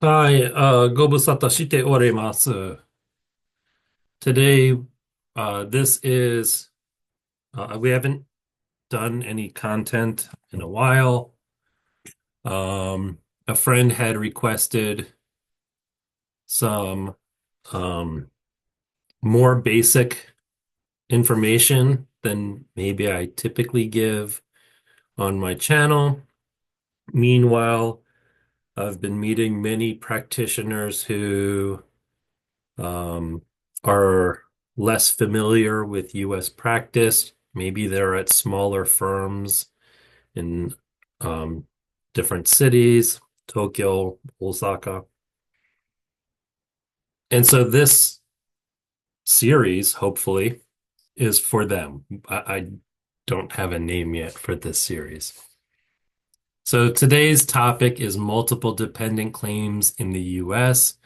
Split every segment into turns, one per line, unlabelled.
はい、ご無沙汰しております。Today, this is, we haven't done any content in a while. Um, a friend had requested some um, more basic information than maybe I typically give on my channel. Meanwhile, I've been meeting many practitioners who um, are less familiar with US practice. Maybe they're at smaller firms in um, different cities, Tokyo, Osaka. And so this series, hopefully, is for them. I don't have a name yet for this series. So today's topic is multiple dependent claims in the US.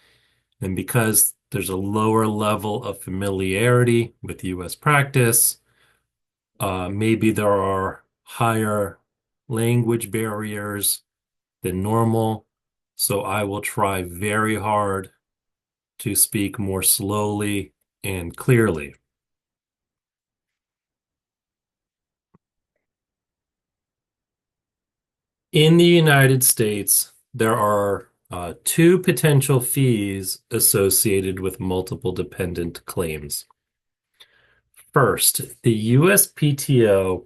And because there's a lower level of familiarity with US practice, maybe there are higher language barriers than normal. So I will try very hard to speak more slowly and clearly. In the United States, there are two potential fees associated with multiple dependent claims. First, the USPTO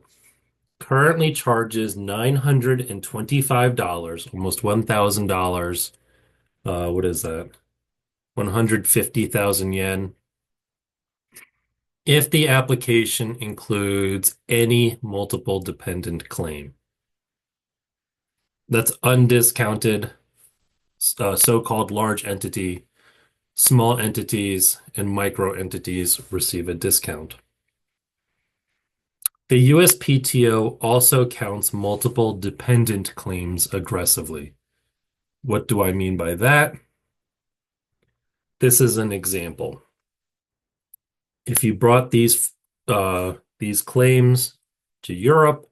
currently charges $925, almost $1,000. What is that? 150,000 yen if the application includes any multiple dependent claim. That's undiscounted, so-called large entity. Small entities and micro entities receive a discount. The USPTO also counts multiple dependent claims aggressively. What do I mean by that? This is an example. If you brought these claims to Europe,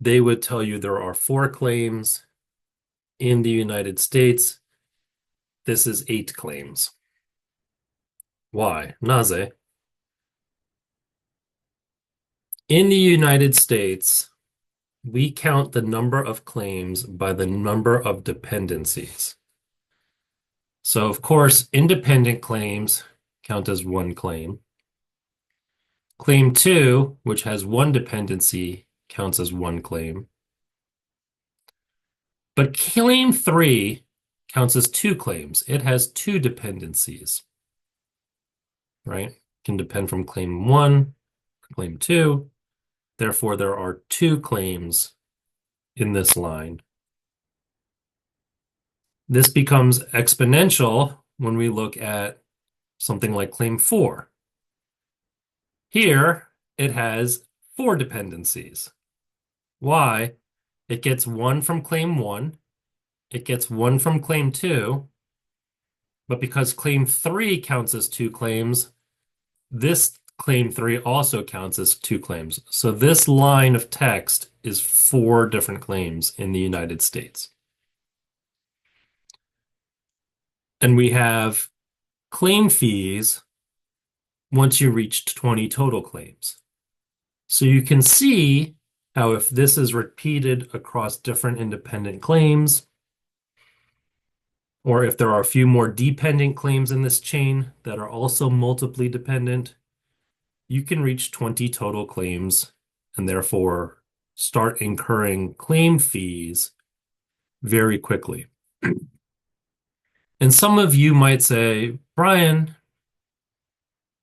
they would tell you there are four claims. In the United States, this is eight claims. Why? Naze? In the United States, we count the number of claims by the number of dependencies. So, of course, independent claims count as one claim. Claim two, which has one dependency, counts as one claim. But claim three counts as two claims. It has two dependencies, right? Can depend from claim one, claim two. Therefore, there are two claims in this line. This becomes exponential when we look at something like claim four. Here, it has four dependencies. Why? It gets one from claim one, it gets one from claim two, but because claim three counts as two claims, this claim three also counts as two claims. So this line of text is four different claims in the United States. And we have claim fees once you reach 20 total claims. So you can see how if this is repeated across different independent claims, or if there are a few more dependent claims in this chain that are also multiply dependent, you can reach 20 total claims and therefore start incurring claim fees very quickly. And some of you might say, Brian,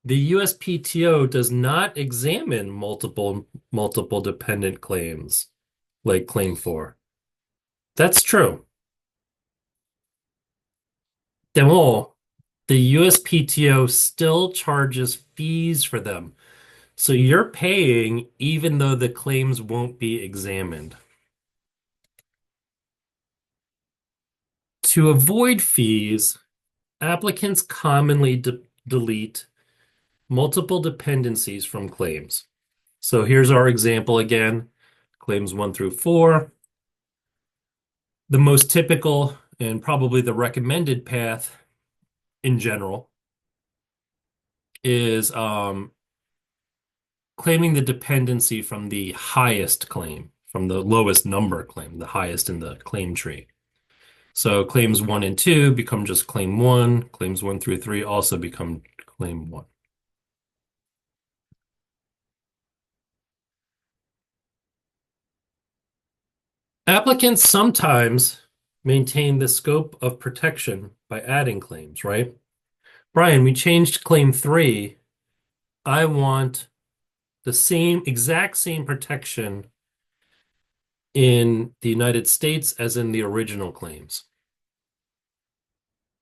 the USPTO does not examine multiple dependent claims like claim 4. That's true. でも, the USPTO still charges fees for them. So you're paying even though the claims won't be examined. To avoid fees, applicants commonly delete multiple dependencies from claims. So here's our example again, claims 1 through 4. The most typical and probably the recommended path in general is claiming the dependency from the highest claim, from the lowest number claim, the highest in the claim tree. So claims 1 and 2 become just claim 1. Claims 1 through 3 also become claim 1. Applicants sometimes maintain the scope of protection by adding claims, right? Brian, we changed claim 3. I want the exact same protection in the United States as in the original claims.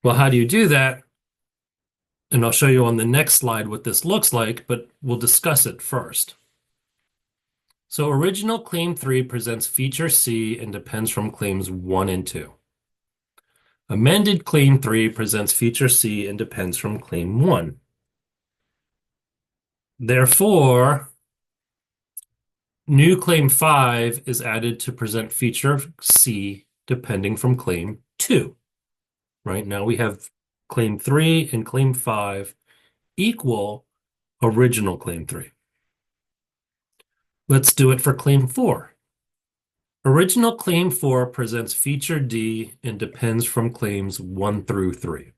Well, how do you do that? And I'll show you on the next slide what this looks like, but we'll discuss it first. So original claim 3 presents feature C and depends from claims 1 and 2. Amended claim 3 presents feature C and depends from claim 1. Therefore, new claim 5 is added to present feature C depending from claim 2. Right now we have claim 3 and claim 5 equal original claim 3. Let's do it for claim 4. Original claim 4 presents feature D and depends from claims 1 through 3.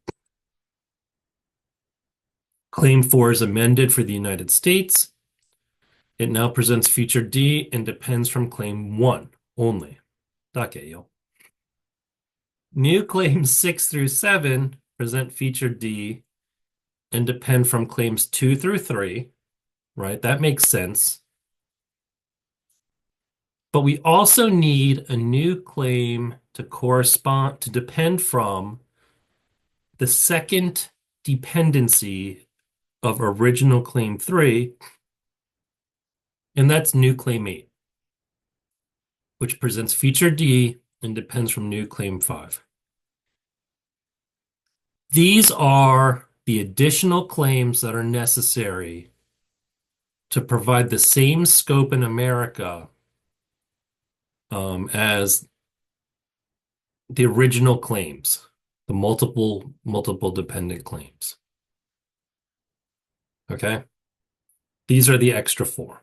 Claim 4 is amended for the United States. It now presents feature D and depends from claim 1 only. Dakeyo. New claims 6 through 7 present feature D and depend from claims 2 through 3, right? That makes sense. But we also need a new claim to depend from the second dependency of original claim 3, and that's new claim 8, which presents feature D and depends from new claim 5. These are the additional claims that are necessary to provide the same scope in America as the original claims, the multiple dependent claims. Okay? These are the extra 4.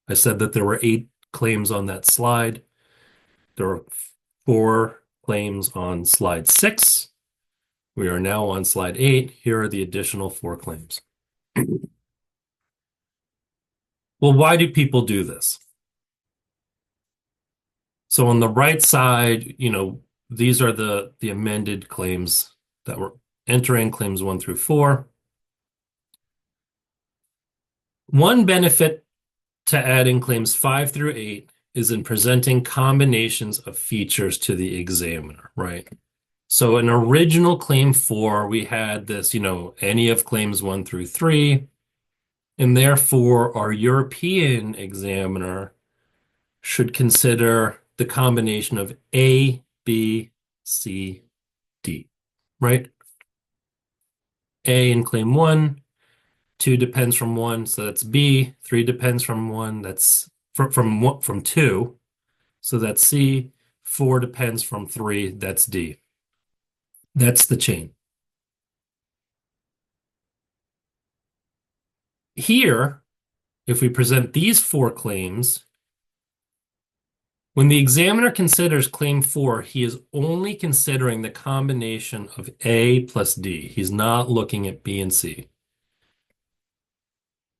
I said that there were 8 claims on that slide. There are 4 claims on slide 6. We are now on slide 8. Here are the additional 4 claims. Well, why do people do this? So on the right side, these are the amended claims that were entering claims 1 through 4. One benefit to adding claims 5 through 8 is in presenting combinations of features to the examiner, right? So in original claim 4, we had this, any of claims 1 through 3, and therefore our European examiner should consider the combination of A, B, C, D, right? A in claim 1, 2 depends from 1, so that's B. 3 depends from 1, that's from 2, so that's C. 4 depends from 3, that's D. That's the chain. Here, if we present these 4 claims, when the examiner considers claim 4, he is only considering the combination of A plus D. He's not looking at B and C.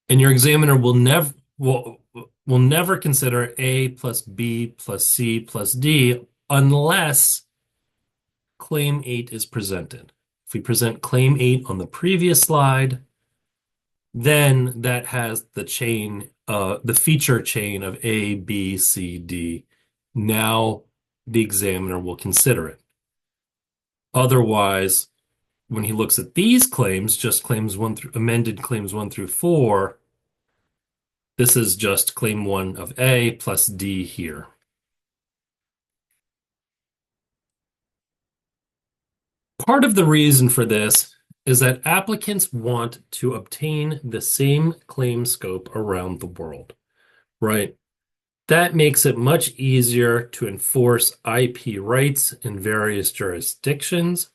And your examiner will never consider A plus B plus C plus D unless claim 8 is presented. If we present claim 8 on the previous slide, then that has the feature chain of A, B, C, D. Now the examiner will consider it. Otherwise, when he looks at these claims, just amended claims 1 through 4, this is just claim 1 of A plus D here. Part of the reason for this is that applicants want to obtain the same claim scope around the world, right? That makes it much easier to enforce IP rights in various jurisdictions.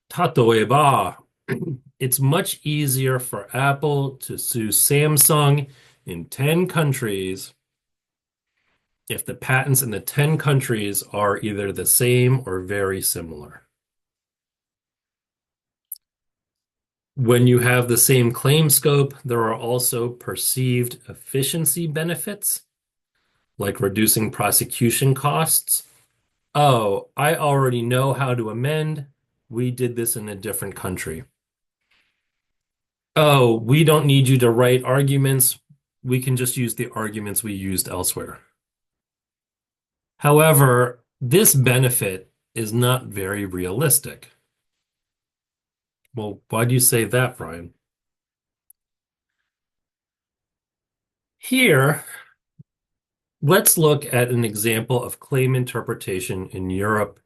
例えば, it's much easier for Apple to sue Samsung in 10 countries if the patents in the 10 countries are either the same or very similar. When you have the same claim scope, there are also perceived efficiency benefits, like reducing prosecution costs. Oh, I already know how to amend. We did this in a different country. Oh, we don't need you to write arguments. We can just use the arguments we used elsewhere. However, this benefit is not very realistic. Well, why do you say that, Brian? Here, let's look at an example of claim interpretation in Europe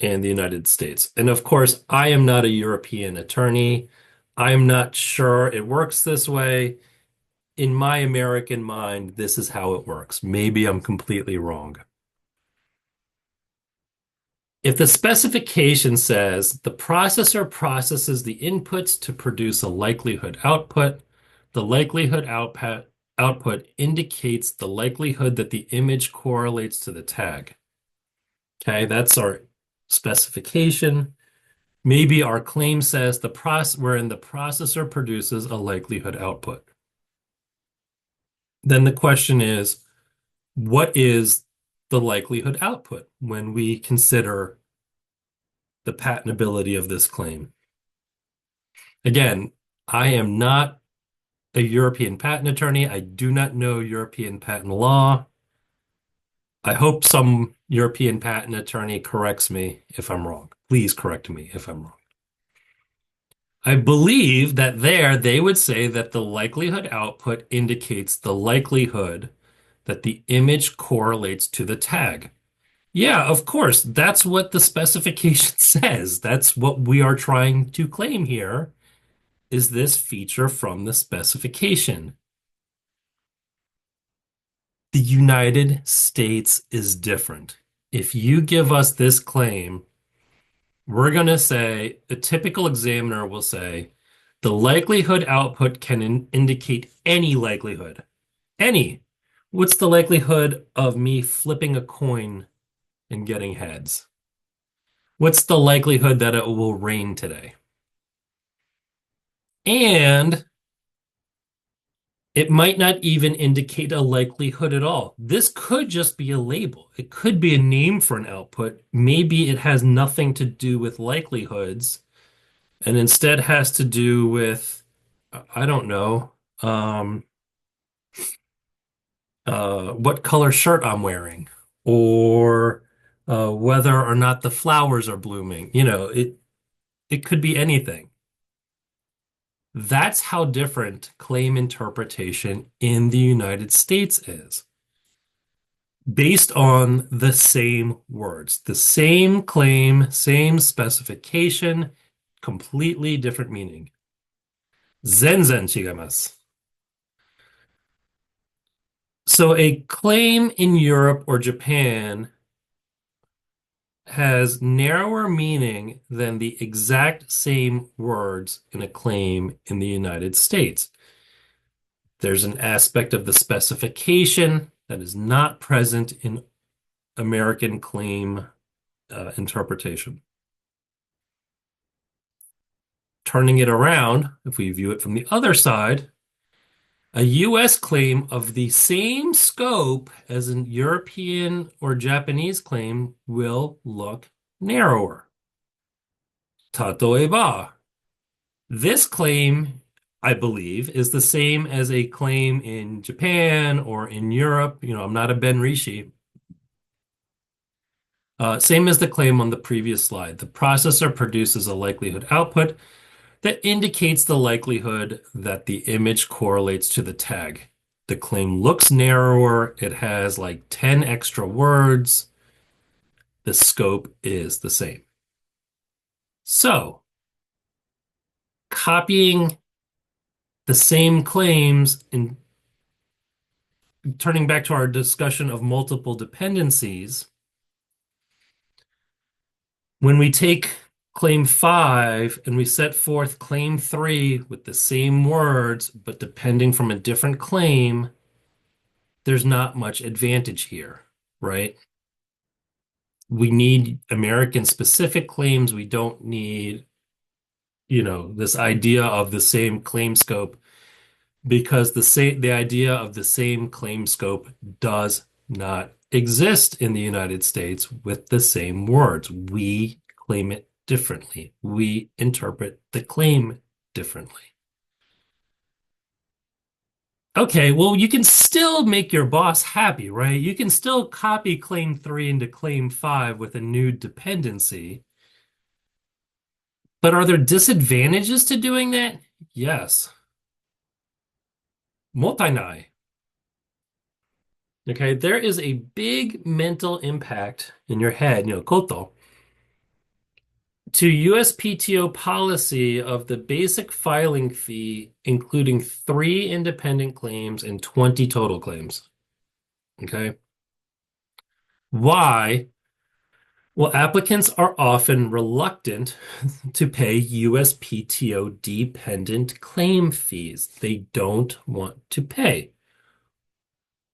and the United States. And of course, I am not a European attorney. I'm not sure it works this way. In my American mind, this is how it works. Maybe I'm completely wrong. If the specification says the processor processes the inputs to produce a likelihood output, the likelihood output indicates the likelihood that the image correlates to the tag. Okay, that's our specification. Maybe our claim says the process wherein the processor produces a likelihood output. Then the question is, what is the likelihood output when we consider the patentability of this claim? Again, I am not a European patent attorney. I do not know European patent law. I hope some European patent attorney corrects me if I'm wrong. Please correct me if I'm wrong. I believe that there they would say that the likelihood output indicates the likelihood that the image correlates to the tag. Yeah, of course, that's what the specification says. That's what we are trying to claim here, is this feature from the specification. The United States is different. If you give us this claim, we're going to say, a typical examiner will say, the likelihood output can indicate any likelihood. Any. What's the likelihood of me flipping a coin and getting heads? What's the likelihood that it will rain today? And it might not even indicate a likelihood at all. This could just be a label. It could be a name for an output. Maybe it has nothing to do with likelihoods and instead has to do with, I don't know, what color shirt I'm wearing or whether or not the flowers are blooming. It could be anything. That's how different claim interpretation in the United States is, based on the same words, the same claim, same specification, completely different meaning. 全然違います. So a claim in Europe or Japan has narrower meaning than the exact same words in a claim in the United States. There's an aspect of the specification that is not present in American claim interpretation. Turning it around, if we view it from the other side, a US claim of the same scope as an European or Japanese claim will look narrower. 例えば, this claim, I believe, is the same as a claim in Japan or in Europe. I'm not a Ben Rishi. Same as the claim on the previous slide. The processor produces a likelihood output that indicates the likelihood that the image correlates to the tag. The claim looks narrower. It has like 10 extra words. The scope is the same. So, copying the same claims turning back to our discussion of multiple dependencies, when we take claim 5 and we set forth claim 3 with the same words, but depending from a different claim, there's not much advantage here, right? We need American specific claims. We don't need, this idea of the same claim scope because the idea of the same claim scope does not exist in the United States with the same words. We claim it differently. We interpret the claim differently. Okay, well, you can still make your boss happy, right? You can still copy claim 3 into claim 5 with a new dependency. But are there disadvantages to doing that? Yes. Motainai. Okay, there is a big mental impact in your head, koto, to USPTO policy of the basic filing fee, including 3 independent claims and 20 total claims. Okay. Why? Well, applicants are often reluctant to pay USPTO dependent claim fees. They don't want to pay.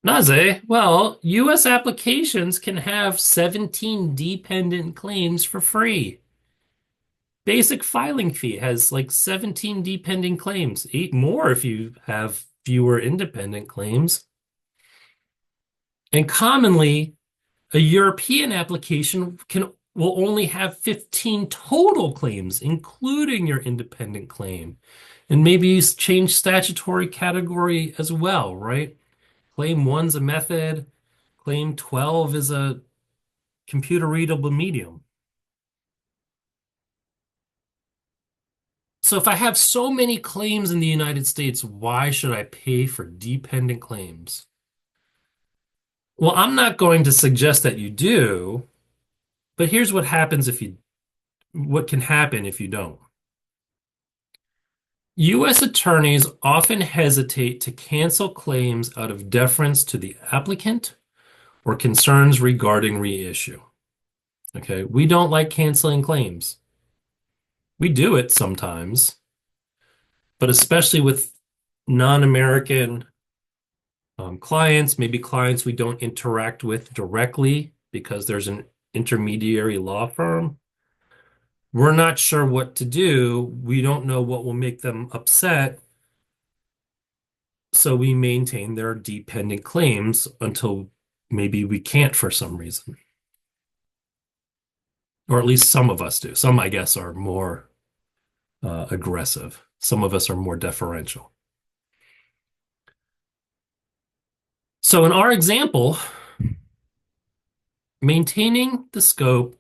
Naze? Well, US applications can have 17 dependent claims for free. Basic filing fee has like 17 dependent claims, 8 more if you have fewer independent claims. And commonly, a European application will only have 15 total claims, including your independent claim. And maybe you change statutory category as well, right? Claim 1's a method. Claim 12 is a computer readable medium. So if I have so many claims in the United States, why should I pay for dependent claims? Well, I'm not going to suggest that you do, but here's what can happen if you don't. U.S. attorneys often hesitate to cancel claims out of deference to the applicant or concerns regarding reissue. Okay, we don't like canceling claims. We do it sometimes, but especially with non-American clients, maybe clients we don't interact with directly because there's an intermediary law firm. We're not sure what to do. We don't know what will make them upset. So we maintain their dependent claims until maybe we can't for some reason. Or at least some of us do. Some, I guess, are more aggressive. Some of us are more deferential. So in our example, maintaining the scope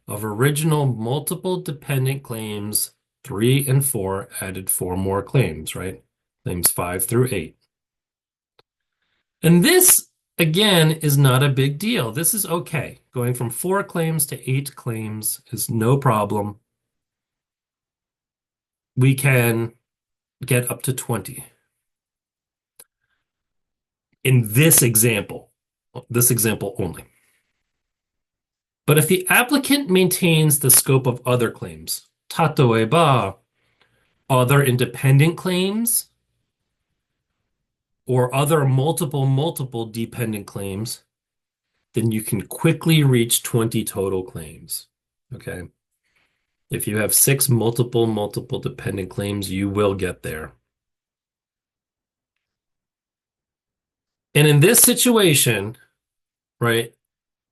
of original multiple dependent claims 3 and 4 added 4 more claims, right? Claims 5 through 8. And this, again, is not a big deal. This is okay. Going from 4 claims to 8 claims is no problem. We can get up to 20. In this example only. But if the applicant maintains the scope of other claims, tatoeba, other independent claims, or other multiple dependent claims, then you can quickly reach 20 total claims. Okay. If you have 6 multiple dependent claims, you will get there. And in this situation, right,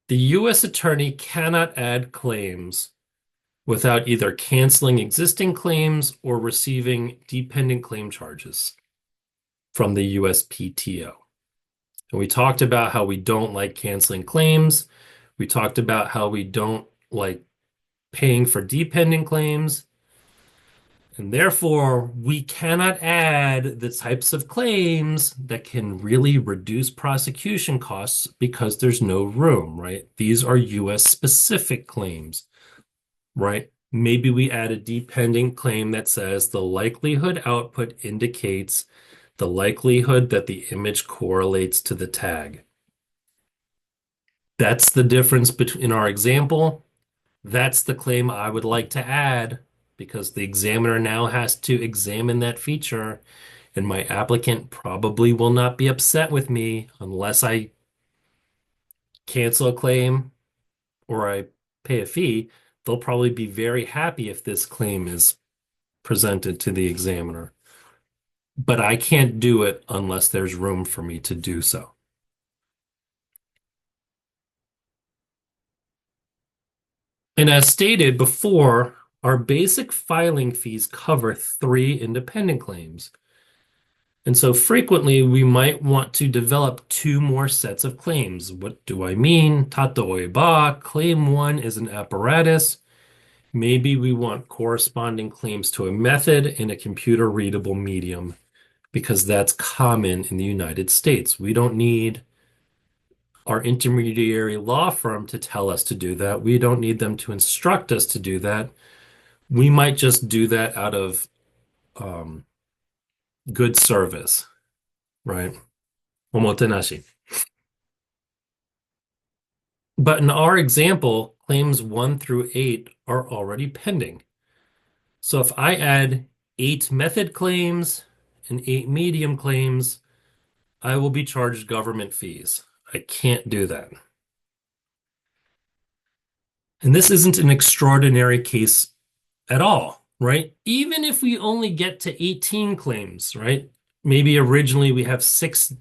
the U.S. attorney cannot add claims without either canceling existing claims or receiving dependent claim charges from the USPTO. And we talked about how we don't like canceling claims. We talked about how we don't like paying for dependent claims. And therefore, we cannot add the types of claims that can really reduce prosecution costs because there's no room, right? These are US specific claims, right? Maybe we add a dependent claim that says the likelihood output indicates the likelihood that the image correlates to the tag. That's the difference between in our example. That's the claim I would like to add because the examiner now has to examine that feature, and my applicant probably will not be upset with me unless I cancel a claim or I pay a fee. They'll probably be very happy if this claim is presented to the examiner. But I can't do it unless there's room for me to do so. And as stated before, our basic filing fees cover three independent claims. And so frequently we might want to develop two more sets of claims. What do I mean? Tato ba, claim one is an apparatus. Maybe we want corresponding claims to a method in a computer readable medium because that's common in the United States. We don't need our intermediary law firm to tell us to do that. We don't need them to instruct us to do that. We might just do that out of um, good service, right? Omotenashi. But in our example, claims 1 through 8 are already pending. So if I add 8 method claims and 8 medium claims, I will be charged government fees. I can't do that. And this isn't an extraordinary case at all, right? Even if we only get to 18 claims, right? Maybe originally we have 6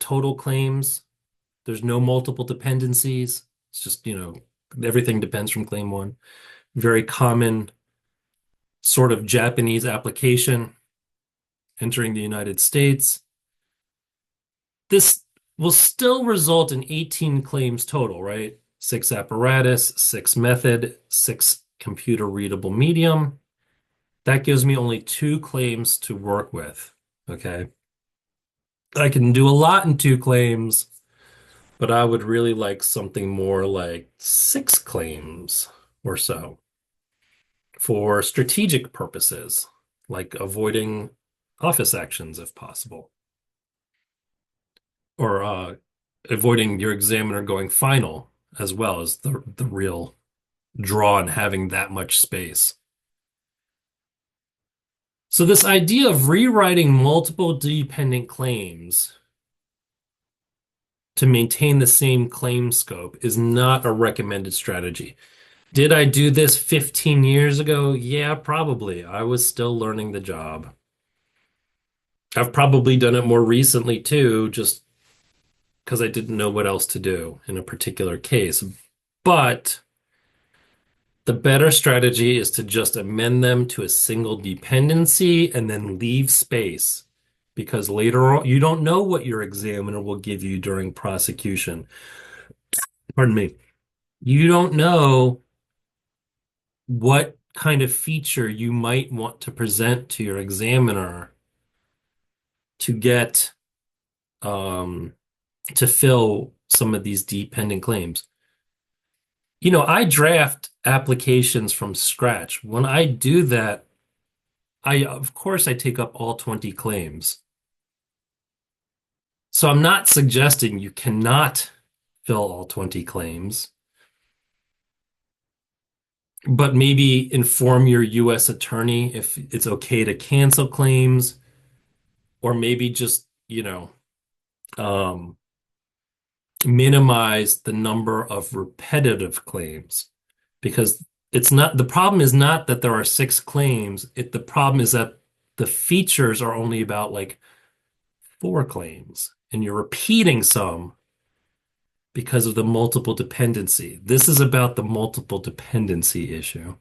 total claims. There's no multiple dependencies. It's just, everything depends from claim one. Very common sort of Japanese application entering the United States. This will still result in 18 claims total, right? 6 apparatus, 6 method, 6 computer readable medium. That gives me only 2 claims to work with. Okay. I can do a lot in 2 claims, but I would really like something more like 6 claims or so for strategic purposes, like avoiding office actions if possible, or avoiding your examiner going final as well as the real draw and having that much space. So this idea of rewriting multiple dependent claims to maintain the same claim scope is not a recommended strategy. Did I do this 15 years ago? Yeah, probably. I was still learning the job. I've probably done it more recently too, just because I didn't know what else to do in a particular case. But the better strategy is to just amend them to a single dependency and then leave space because later on, you don't know what your examiner will give you during prosecution. Pardon me. You don't know what kind of feature you might want to present to your examiner to get um, to fill some of these dependent claims. I draft applications from scratch. When I do that, of course, I take up all 20 claims. So I'm not suggesting you cannot fill all 20 claims, but maybe inform your U.S. attorney if it's okay to cancel claims, or maybe just, um, minimize the number of repetitive claims because the problem is not that there are 6 claims. The problem is that the features are only about like 4 claims and you're repeating some because of the multiple dependency. This is about the multiple dependency issue.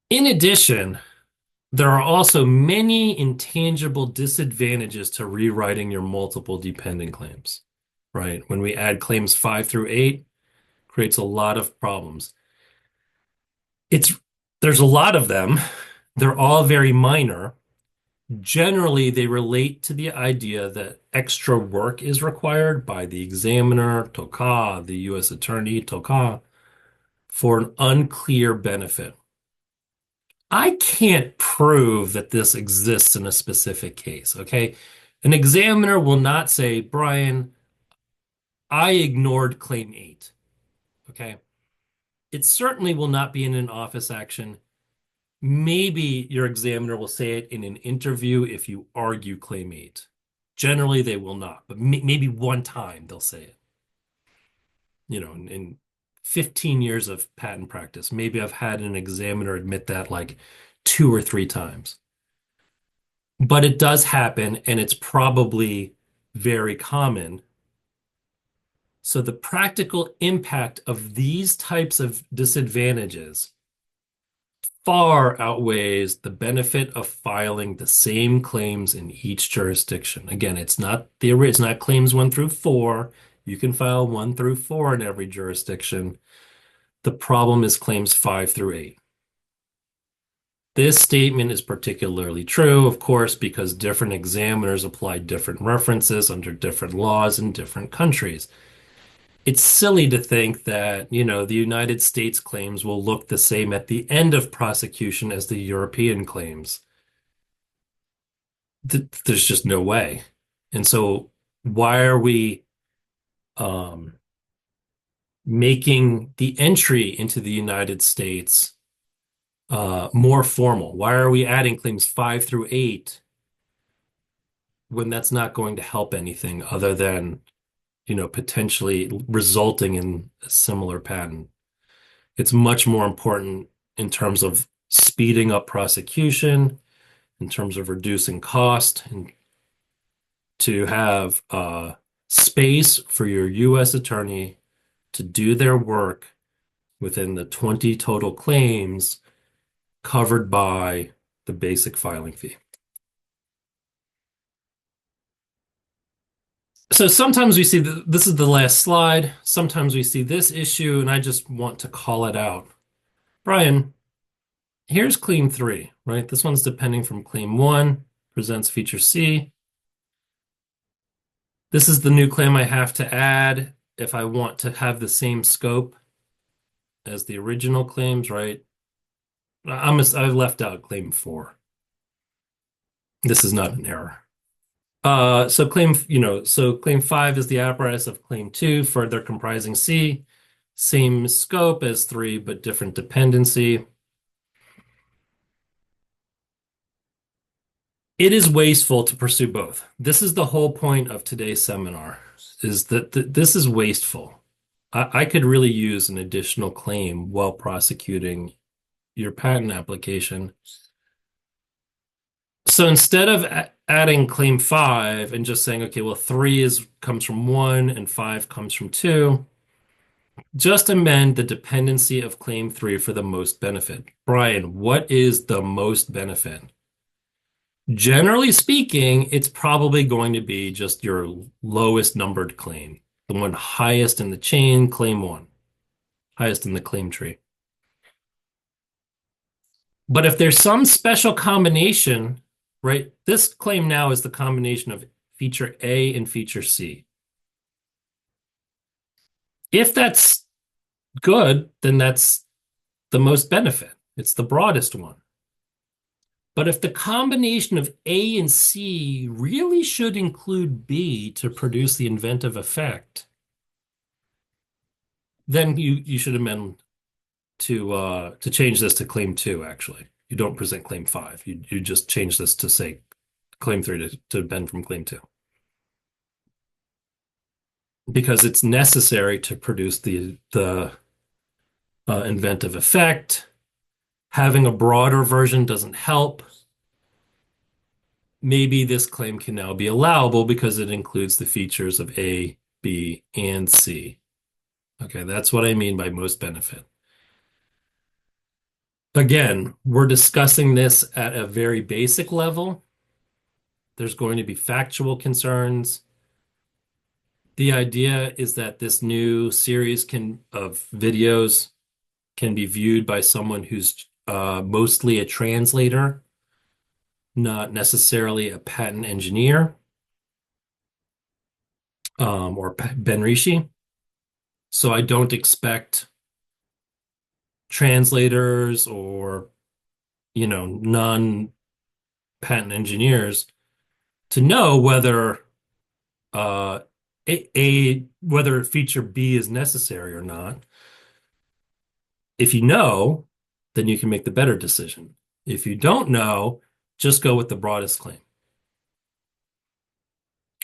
In addition, there are also many intangible disadvantages to rewriting your multiple dependent claims, right? When we add claims 5 through 8, creates a lot of problems. There's a lot of them. They're all very minor. Generally, they relate to the idea that extra work is required by the examiner, TOKA, the U.S. attorney, TOKA, for an unclear benefit. I can't prove that this exists in a specific case, okay? An examiner will not say, Brian, I ignored claim 8, okay? It certainly will not be in an office action. Maybe your examiner will say it in an interview if you argue claim 8. Generally, they will not, but maybe one time they'll say it. In 15 years of patent practice, maybe I've had an examiner admit that like two or three times. But it does happen, and it's probably very common. So the practical impact of these types of disadvantages far outweighs the benefit of filing the same claims in each jurisdiction. Again, it's not claims 1 through 4. You can file 1 through 4 in every jurisdiction. The problem is claims 5 through 8. This statement is particularly true, of course, because different examiners apply different references under different laws in different countries. It's silly to think that, the United States claims will look the same at the end of prosecution as the European claims. There's just no way. And so why are we um, making the entry into the United States more formal? Why are we adding claims 5 through 8 when that's not going to help anything other than, potentially resulting in a similar patent? It's much more important in terms of speeding up prosecution, in terms of reducing cost, and to have space for your U.S. attorney to do their work within the 20 total claims covered by the basic filing fee. So sometimes we see this is the last slide. Sometimes we see this issue, and I just want to call it out. Brian, here's claim 3, right? This one's depending from claim 1, presents feature C. This is the new claim I have to add if I want to have the same scope as the original claims, right? I left out claim 4. This is not an error. So claim 5 is the apparatus of claim 2, further comprising C. Same scope as 3, but different dependency. It is wasteful to pursue both. This is the whole point of today's seminar, is that this is wasteful. I could really use an additional claim while prosecuting your patent application. So instead of adding claim 5 and just saying, okay, well, 3 comes from 1 and 5 comes from 2, just amend the dependency of claim 3 for the most benefit. Brian, what is the most benefit? Generally speaking, it's probably going to be just your lowest numbered claim, the one highest in the chain, claim 1, highest in the claim tree. But if there's some special combination, right? This claim now is the combination of feature A and feature C. If that's good, then that's the most benefit. It's the broadest one. But if the combination of A and C really should include B to produce the inventive effect, then you should amend to change this to claim 2, actually. You don't present claim 5. You just change this to say claim 3 to bend from claim 2. Because it's necessary to produce the inventive effect. Having a broader version doesn't help. Maybe this claim can now be allowable because it includes the features of A, B, and C. Okay, that's what I mean by most benefit. Again, we're discussing this at a very basic level. There's going to be factual concerns. The idea is that this new series of videos can be viewed by someone who's mostly a translator, not necessarily a patent engineer, or Ben Rishi. So I don't expect translators or non-patent engineers to know whether uh, whether feature B is necessary or not. If you know, then you can make the better decision. If you don't know, just go with the broadest claim.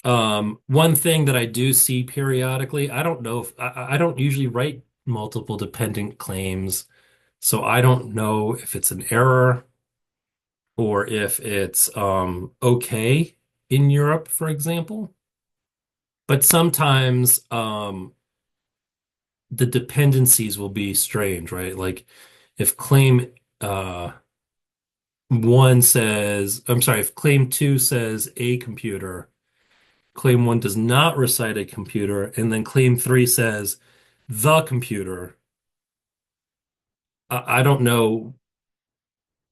One thing that I do see periodically, I don't know if I don't usually write multiple dependent claims, so I don't know if it's an error or if it's okay in Europe, for example. But sometimes the dependencies will be strange, right? Like if claim uh, one says, I'm sorry, if claim two says a computer, claim one does not recite a computer, and then claim three says the computer. I don't know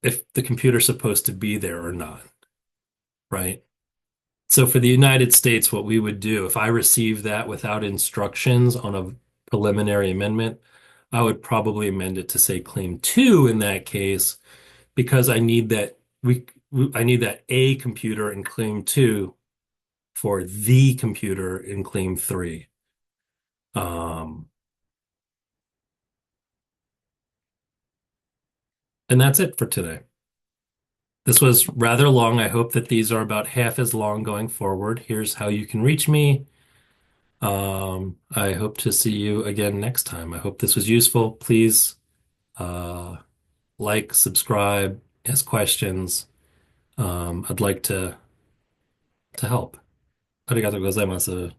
if the computer's supposed to be there or not, right? So for the United States, what we would do if I received that without instructions on a preliminary amendment, I would probably amend it to say claim two in that case because I need that a computer in claim two for the computer in claim three. Um, and that's it for today. This was rather long. I hope that these are about half as long going forward. Here's how you can reach me. I hope to see you again next time. I hope this was useful. Please uh, like, subscribe, ask questions. I'd like to help. ありがとうございます。